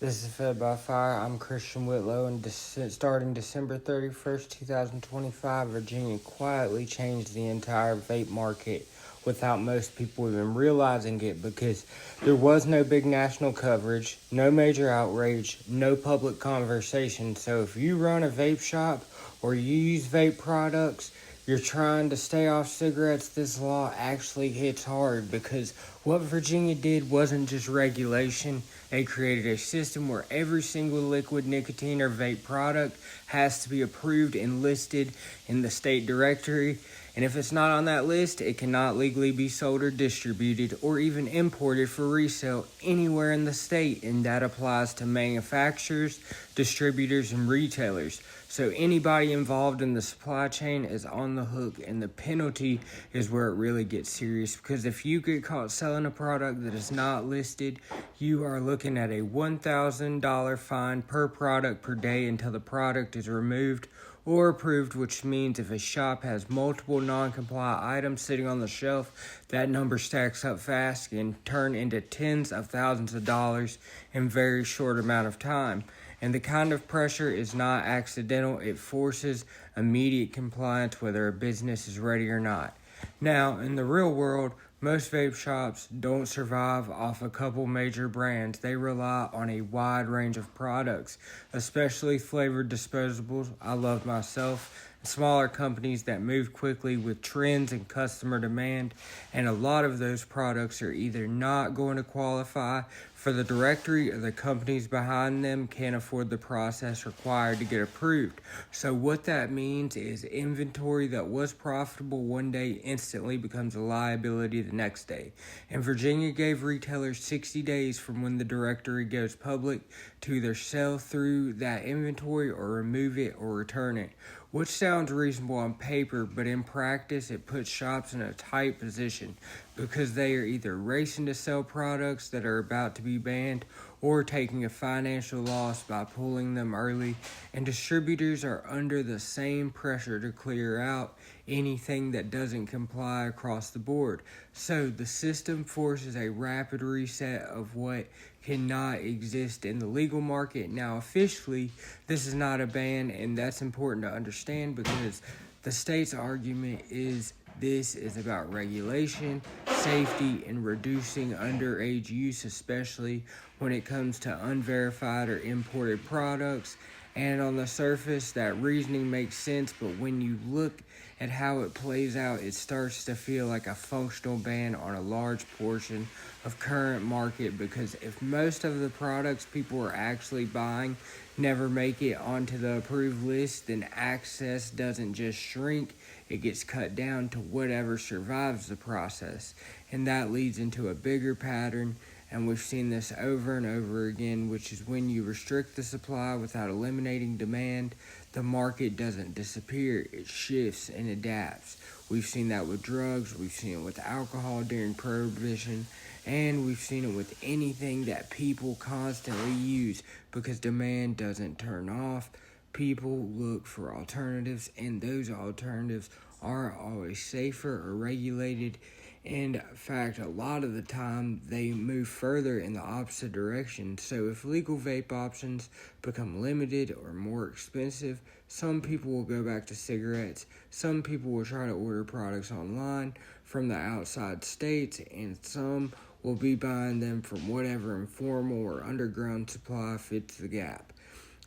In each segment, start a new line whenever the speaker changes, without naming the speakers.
This is Fed by Fire. I'm Christian Whitlow, and starting December 31st, 2025, Virginia quietly changed the entire vape market without most people even realizing it because there was no big national coverage, no major outrage, no public conversation. So if you run a vape shop or you use vape products, you're trying to stay off cigarettes, this law actually hits hard because what Virginia did wasn't just regulation. They created a system where every single liquid nicotine or vape product has to be approved and listed in the state directory. And if it's not on that list, it cannot legally be sold or distributed or even imported for resale anywhere in the state. And that applies to manufacturers, distributors, and retailers. So anybody involved in the supply chain is on the hook, and the penalty is where it really gets serious, because if you get caught selling a product that is not listed, you are looking at a $1,000 fine per product per day until the product is removed or approved, which means if a shop has multiple non-compliant items sitting on the shelf, that number stacks up fast and turn into tens of thousands of dollars in a very short amount of time. And the kind of pressure is not accidental. It forces immediate compliance whether a business is ready or not. Now, in the real world, most vape shops don't survive off a couple major brands. They rely on a wide range of products, especially flavored disposables. I love myself. Smaller companies that move quickly with trends and customer demand, and a lot of those products are either not going to qualify for the directory or the companies behind them can't afford the process required to get approved. So what that means is inventory that was profitable one day instantly becomes a liability the next day. And Virginia gave retailers 60 days from when the directory goes public to either sell through that inventory or remove it or return it, which sounds reasonable on paper, but in practice it puts shops in a tight position because they are either racing to sell products that are about to be banned or taking a financial loss by pulling them early, and distributors are under the same pressure to clear out anything that doesn't comply across the board. So the system forces a rapid reset of what cannot exist in the legal market. Now, officially, this is not a ban, and that's important to understand because the state's argument is this is about regulation, safety, and reducing underage use, especially when it comes to unverified or imported products. And on the surface, that reasoning makes sense, but when you look at how it plays out, it starts to feel like a functional ban on a large portion of current market, because if most of the products people are actually buying never make it onto the approved list, then access doesn't just shrink, it gets cut down to whatever survives the process. And that leads into a bigger pattern, and we've seen this over and over again, which is when you restrict the supply without eliminating demand, the market doesn't disappear, it shifts and adapts. We've seen that with drugs, we've seen it with alcohol during Prohibition, and we've seen it with anything that people constantly use because demand doesn't turn off. People look for alternatives, and those alternatives aren't always safer or regulated. And in fact, a lot of the time they move further in the opposite direction. So if legal vape options become limited or more expensive, some people will go back to cigarettes. Some people will try to order products online from the outside states, and some will be buying them from whatever informal or underground supply fits the gap.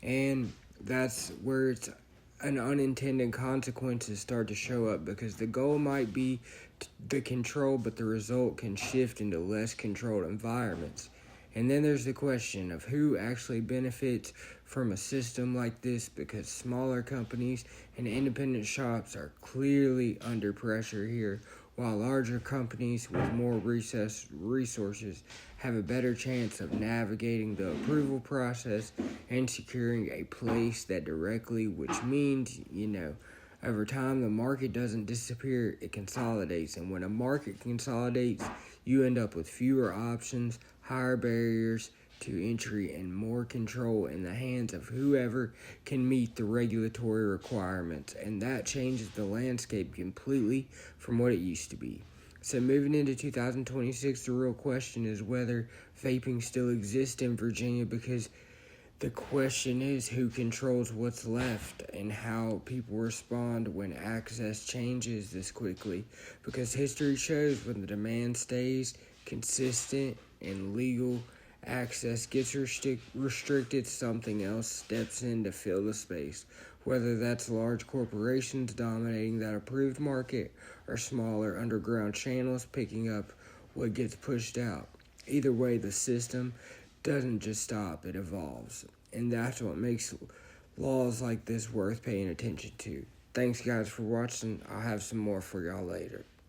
And that's where an unintended consequences start to show up, because the goal might be the control, but the result can shift into less controlled environments. And then there's the question of who actually benefits from a system like this, because smaller companies and independent shops are clearly under pressure here, while larger companies with more resources have a better chance of navigating the approval process and securing a place that directly, which means, over time the market doesn't disappear, it consolidates. And when a market consolidates, you end up with fewer options, higher barriers to entry, and more control in the hands of whoever can meet the regulatory requirements. And that changes the landscape completely from what it used to be. So moving into 2026, the real question is whether vaping still exists in Virginia, because the question is who controls what's left and how people respond when access changes this quickly. Because history shows when the demand stays consistent and legal access gets restricted, something else steps in to fill the space. Whether that's large corporations dominating that approved market or smaller underground channels picking up what gets pushed out. Either way, the system doesn't just stop, it evolves. And that's what makes laws like this worth paying attention to. Thanks, guys, for watching. I'll have some more for y'all later.